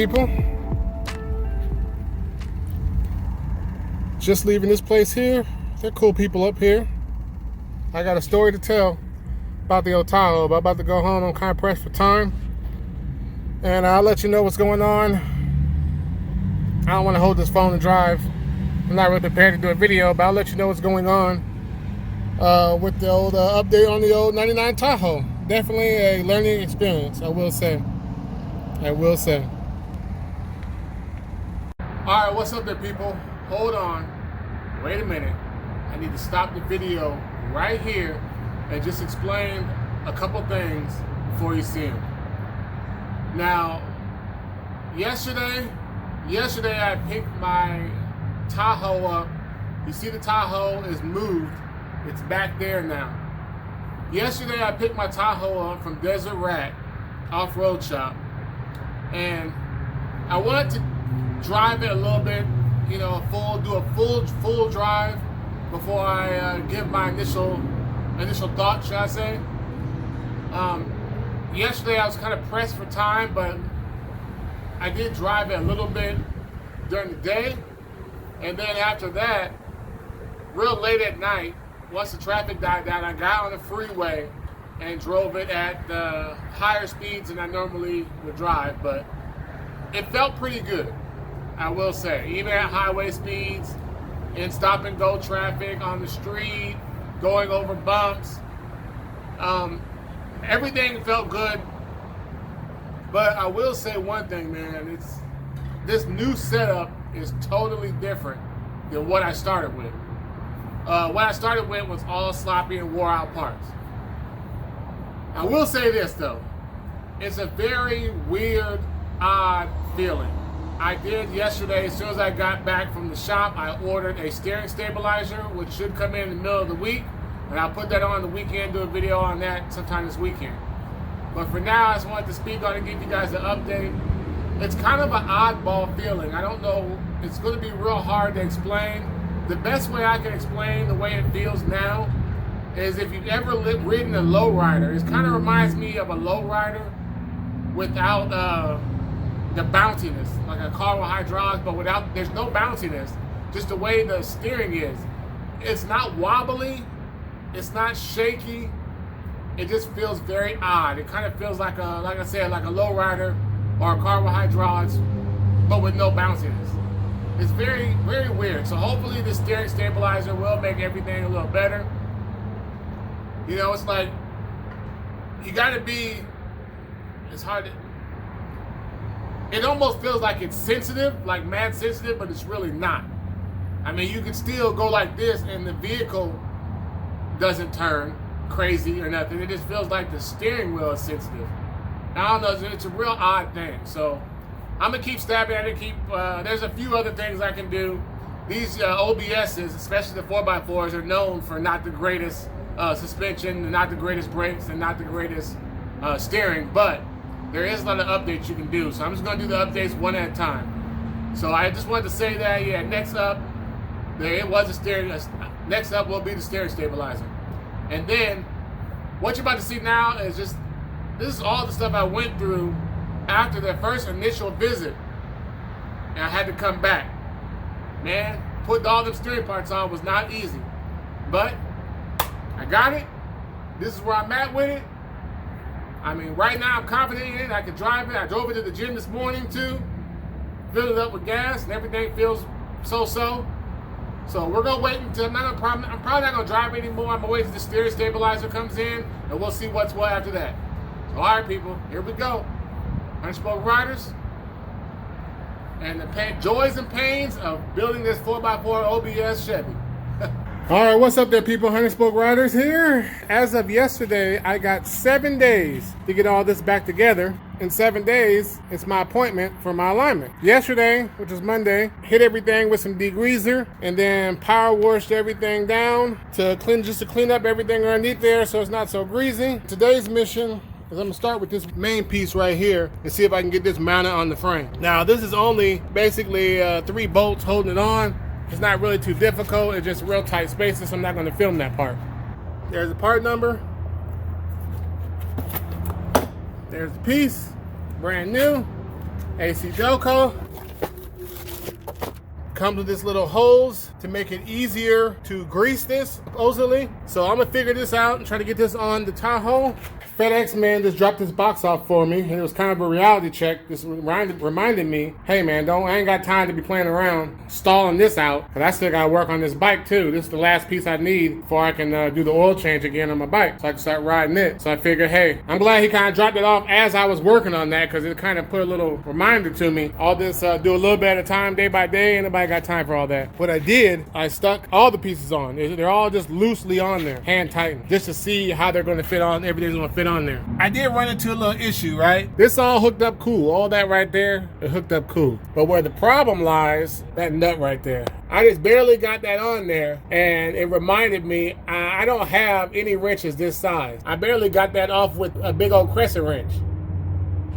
people? Just leaving this place here. They're cool people up here. I got a story to tell about the old Tahoe, but I'm about to go home. I'm kind of pressed for time. And I'll let you know what's going on. I don't want to hold this phone and drive. I'm not really prepared to do a video, but I'll let you know what's going on with the old update on the old 99 Tahoe. Definitely a learning experience, I will say. Alright, what's up there, people? Hold on. Wait a minute. I need to stop the video right here and just explain a couple things before you see them. Now, yesterday I picked my Tahoe up. You see the Tahoe is moved. It's back there now. Yesterday I picked my Tahoe up from Desert Rat Off-Road Shop, and I wanted to drive it a little bit, you know, do a full drive before I give my initial thought, should I say. Yesterday I was kind of pressed for time, but I did drive it a little bit during the day, and then after that, real late at night, once the traffic died down, I got on the freeway and drove it at higher speeds than I normally would drive, but it felt pretty good, I will say. Even at highway speeds, in stop and go traffic on the street, going over bumps, everything felt good. But I will say one thing, man, this new setup is totally different than what I started with. What I started with was all sloppy and wore out parts. I will say this though, it's a very weird, odd feeling. I did yesterday, as soon as I got back from the shop, I ordered a steering stabilizer, which should come in the middle of the week, and I'll put that on the weekend, do a video on that sometime this weekend. But for now, I just wanted to speak on it and give you guys an update. It's kind of an oddball feeling. I don't know, it's going to be real hard to explain. The best way I can explain the way it feels now is if you've ever ridden a lowrider. It kind of reminds me of a lowrider without the bounciness, like a car with hydraulics, but there's no bounciness, just the way the steering is. It's not wobbly, it's not shaky, it just feels very odd. It kind of feels like like I said, like a lowrider or a car with hydraulics, but with no bounciness. It's very, very weird. So hopefully the steering stabilizer will make everything a little better. You know, it's like, you gotta be, it's hard to, it almost feels like it's sensitive, like mad sensitive, but it's really not. I mean, you can still go like this and the vehicle doesn't turn crazy or nothing. It just feels like the steering wheel is sensitive. I don't know, it's a real odd thing. So I'm gonna keep stabbing at it, there's a few other things I can do. These OBSs, especially the 4x4s, are known for not the greatest suspension, not the greatest brakes, and not the greatest steering, but there is a lot of updates you can do. So I'm just gonna do the updates one at a time. So I just wanted to say that, yeah, next up will be the steering stabilizer. And then, what you're about to see now is this is all the stuff I went through after the first initial visit, and I had to come back. Man, putting all them steering parts on was not easy, but I got it. This is where I'm at with it. I mean, right now I'm confident in it. I can drive it. I drove it to the gym this morning too, filled it up with gas, and everything feels so-so. So we're gonna wait until I'm probably not gonna drive it anymore. I'm gonna wait until the steering stabilizer comes in, and we'll see what's what after that. So, all right, people, here we go. Unspoken Riders, and the joys and pains of building this 4x4 OBS Chevy. All right, what's up there, people? Spoke Riders here. As of yesterday, I got 7 days to get all this back together. In 7 days, it's my appointment for my alignment. Yesterday, which was Monday, hit everything with some degreaser and then power washed everything down to clean up everything underneath there so it's not so greasy. Today's mission is I'm gonna start with this main piece right here and see if I can get this mounted on the frame. Now, this is only basically 3 bolts holding it on. It's not really too difficult. It's just real tight spaces, so I'm not going to film that part. There's the part number. There's the piece, brand new. AC Delco. Comes with this little hose to make it easier to grease this, supposedly. So I'm gonna figure this out and try to get this on the Tahoe. FedEx man just dropped this box off for me, and it was kind of a reality check. This reminded me, hey man, I ain't got time to be playing around stalling this out, because I still gotta work on this bike too. This is the last piece I need before I can do the oil change again on my bike, so I can start riding it. So I figured, hey, I'm glad he kind of dropped it off as I was working on that, because it kind of put a little reminder to me. All this, do a little bit at a time, day by day, and nobody got time for all that. What I did, I stuck all the pieces on. They're all just loosely on there, hand tightened, just to see how they're gonna fit on, everything's gonna fit on there. I did run into a little issue, right? This all hooked up cool. All that right there, it hooked up cool. But where the problem lies, that nut right there. I just barely got that on there, and it reminded me, I don't have any wrenches this size. I barely got that off with a big old crescent wrench.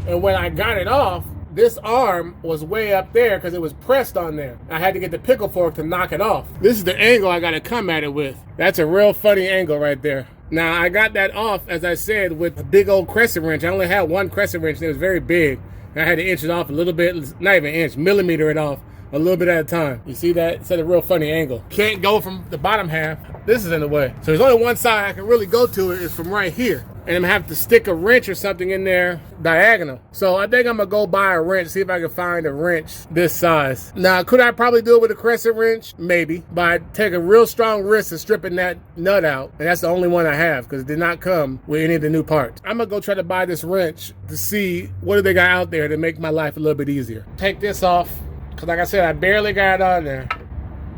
And when I got it off, this arm was way up there because it was pressed on there. I had to get the pickle fork to knock it off. This is the angle I gotta come at it with. That's a real funny angle right there. Now, I got that off, as I said, with a big old crescent wrench. I only had one crescent wrench, and it was very big. And I had to inch it off a little bit, not even inch, millimeter it off a little bit at a time. You see that? It's at a real funny angle. Can't go from the bottom half. This is in the way. So there's only one side I can really go to it is from right here. And I'm gonna have to stick a wrench or something in there diagonal. So I think I'm gonna go buy a wrench, see if I can find a wrench this size. Now, could I probably do it with a crescent wrench? Maybe, but I'd take a real strong risk of stripping that nut out. And that's the only one I have, because it did not come with any of the new parts. I'm gonna go try to buy this wrench to see what do they got out there to make my life a little bit easier. Take this off, because like I said, I barely got it on there.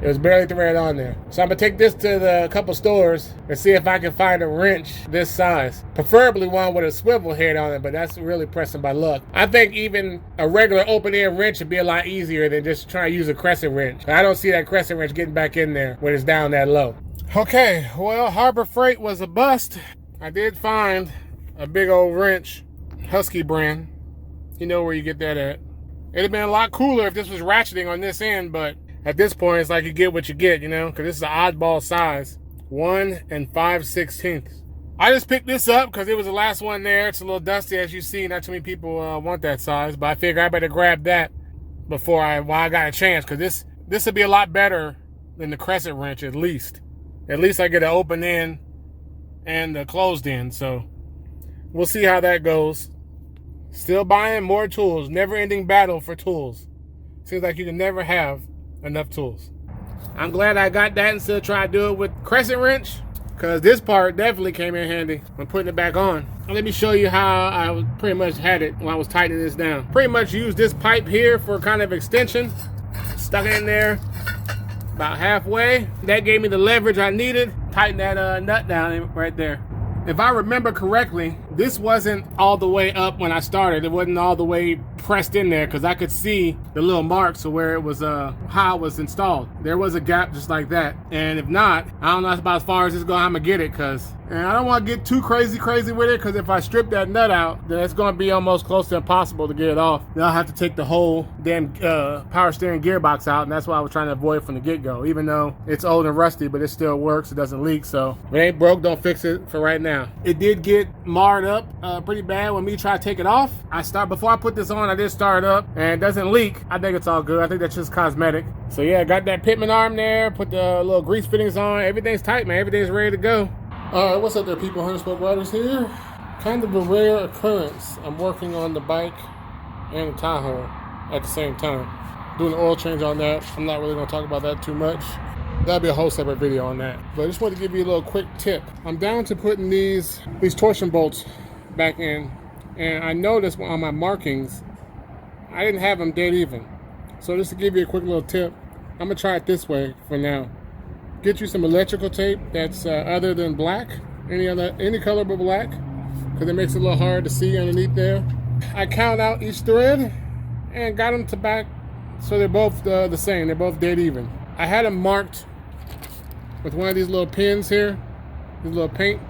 It was barely thread on there. So I'm gonna take this to the couple stores and see if I can find a wrench this size. Preferably one with a swivel head on it, but that's really pressing my luck. I think even a regular open end wrench would be a lot easier than just trying to use a crescent wrench. I don't see that crescent wrench getting back in there when it's down that low. Okay, well, Harbor Freight was a bust. I did find a big old wrench, Husky brand. You know where you get that at. It'd have been a lot cooler if this was ratcheting on this end, but at this point, it's like you get what you get, you know, because this is an oddball size, 1 5/16. I just picked this up because it was the last one there. It's a little dusty, as you see. Not too many people want that size, but I figure I better grab that while I got a chance, because this would be a lot better than the crescent wrench, at least. At least I get an open end and a closed end, so we'll see how that goes. Still buying more tools, never-ending battle for tools. Seems like you can never have enough tools. I'm glad I got that instead of trying to do it with crescent wrench, because this part definitely came in handy when putting it back on. Let me show you how I pretty much had it when I was tightening this down. Pretty much used this pipe here for kind of extension. Stuck it in there about halfway. That gave me the leverage I needed. Tighten that nut down right there. If I remember correctly, this wasn't all the way up when I started. It wasn't all the way pressed in there, because I could see the little marks of where it was, how it was installed. There was a gap just like that. And if not, I don't know about as far as I'm gonna get it, and I don't want to get too crazy with it, because if I strip that nut out, then it's gonna be almost close to impossible to get it off. Then I'll have to take the whole damn power steering gearbox out, and that's what I was trying to avoid from the get-go. Even though it's old and rusty, but it still works, it doesn't leak, so if it ain't broke, don't fix it for right now. It did get marred up pretty bad when me try to take it off. Before I put this on, I did start it up, and it doesn't leak. I think it's all good. I think that's just cosmetic. So yeah, got that pitman arm there, put the little grease fittings on. Everything's tight, man. Everything's ready to go. All right, what's up there, people? 100 Spoke Riders here. Kind of a rare occurrence. I'm working on the bike and the Tahoe at the same time. Doing an oil change on that. I'm not really going to talk about that too much. That'll be a whole separate video on that. But I just wanted to give you a little quick tip. I'm down to putting these torsion bolts back in, and I noticed on my markings, I didn't have them dead even. So just to give you a quick little tip, I'm going to try it this way for now. Get you some electrical tape that's other than black, any color but black, because it makes it a little hard to see underneath there. I count out each thread and got them to back so they're both the same. They're both dead even. I had them marked with one of these little pins here, these little paint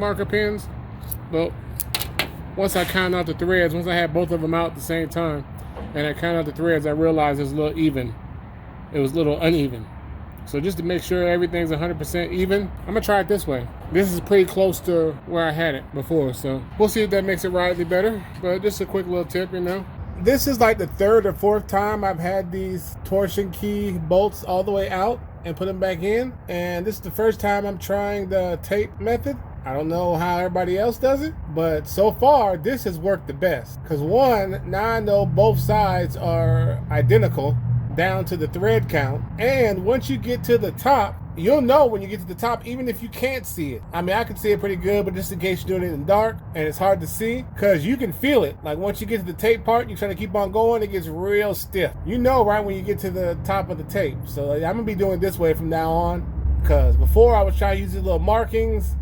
marker pins. But once I count out the threads, once I had both of them out at the same time, and I count out the threads, I realized it was a little even. It was a little uneven. So just to make sure everything's 100% even, I'm gonna try it this way. This is pretty close to where I had it before, so we'll see if that makes it rightly better. But just a quick little tip, you know. This is like the third or fourth time I've had these torsion key bolts all the way out and put them back in. And this is the first time I'm trying the tape method. I don't know how everybody else does it, but so far this has worked the best. Because one, now I know both sides are identical down to the thread count. And once you get to the top, you'll know when you get to the top, even if you can't see it. I mean, I can see it pretty good, but just in case you're doing it in the dark and it's hard to see, because you can feel it. Like once you get to the tape part, you're trying to keep on going, it gets real stiff. You know right when you get to the top of the tape. So I'm gonna be doing this way from now on, because before I was trying to use these little markings,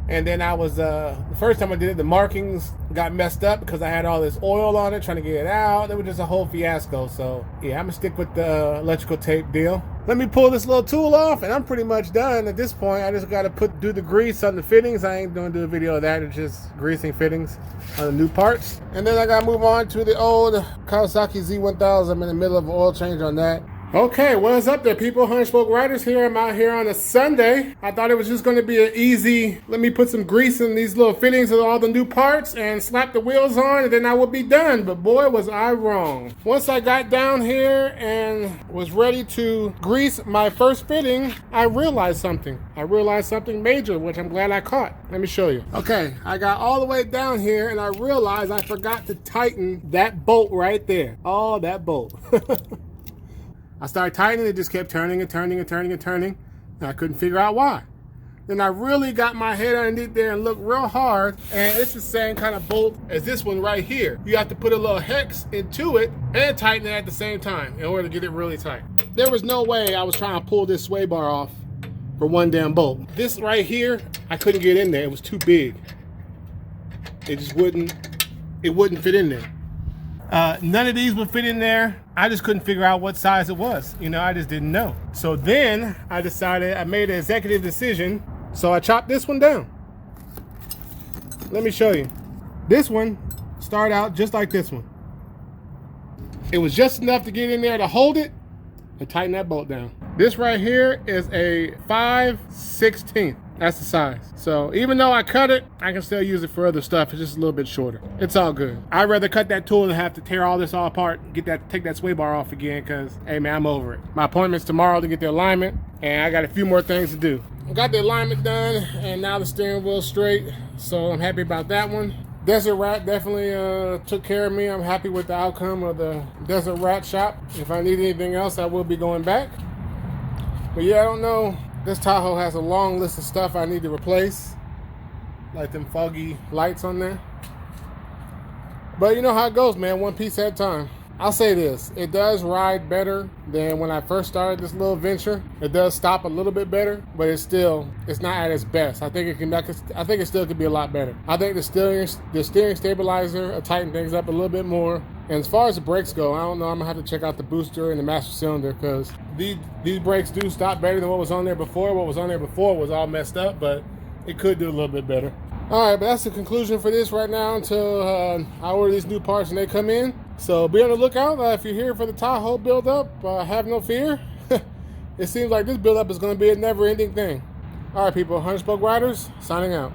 and then I was, the first time I did it, the markings got messed up because I had all this oil on it trying to get it out. It was just a whole fiasco. So yeah, I'm gonna stick with the electrical tape deal. Let me pull this little tool off and I'm pretty much done at this point. I just gotta do the grease on the fittings. I ain't gonna do a video of that. It's just greasing fittings on the new parts. And then I gotta move on to the old Kawasaki Z1000. I'm in the middle of an oil change on that. Okay, what's up there, people? Hunchpoke Riders here. I'm out here on a Sunday. I thought it was just going to be an easy, let me put some grease in these little fittings of all the new parts and slap the wheels on, and then I would be done. But boy, was I wrong. Once I got down here and was ready to grease my first fitting, I realized something. I realized something major, which I'm glad I caught. Let me show you. Okay, I got all the way down here and I realized I forgot to tighten that bolt right there. Oh, that bolt. I started tightening, it just kept turning and turning and turning and turning, and I couldn't figure out why. Then I really got my head underneath there and looked real hard, and it's the same kind of bolt as this one right here. You have to put a little hex into it and tighten it at the same time in order to get it really tight. There was no way I was trying to pull this sway bar off for one damn bolt. This right here, I couldn't get in there, it was too big. It just wouldn't fit in there. None of these would fit in there. I just couldn't figure out what size it was. You know, I just didn't know. So then I decided, I made an executive decision. So I chopped this one down. Let me show you. This one started out just like this one. It was just enough to get in there to hold it and tighten that bolt down. This right here is a 5/16. That's the size. So even though I cut it, I can still use it for other stuff. It's just a little bit shorter. It's all good. I'd rather cut that tool than have to tear all this all apart, take that sway bar off again, because hey man, I'm over it. My appointment's tomorrow to get the alignment, and I got a few more things to do. I got the alignment done, and now the steering wheel's straight, so I'm happy about that one. Desert Rat definitely took care of me. I'm happy with the outcome of the Desert Rat shop. If I need anything else, I will be going back. But yeah, I don't know. This Tahoe has a long list of stuff I need to replace, like them foggy lights on there. But you know how it goes, man, one piece at a time. I'll say this, it does ride better than when I first started this little venture. It does stop a little bit better, but it's not at its best. I think it still could be a lot better. I think the steering stabilizer will tighten things up a little bit more. And as far as the brakes go, I don't know, I'm gonna have to check out the booster and the master cylinder, because these brakes do stop better than what was on there before. What was on there before was all messed up, but it could do a little bit better. All right, but that's the conclusion for this right now until I order these new parts and they come in. So be on the lookout. If you're here for the Tahoe build-up, have no fear. It seems like this build-up is going to be a never-ending thing. All right, people, Hunchpoke Riders, signing out.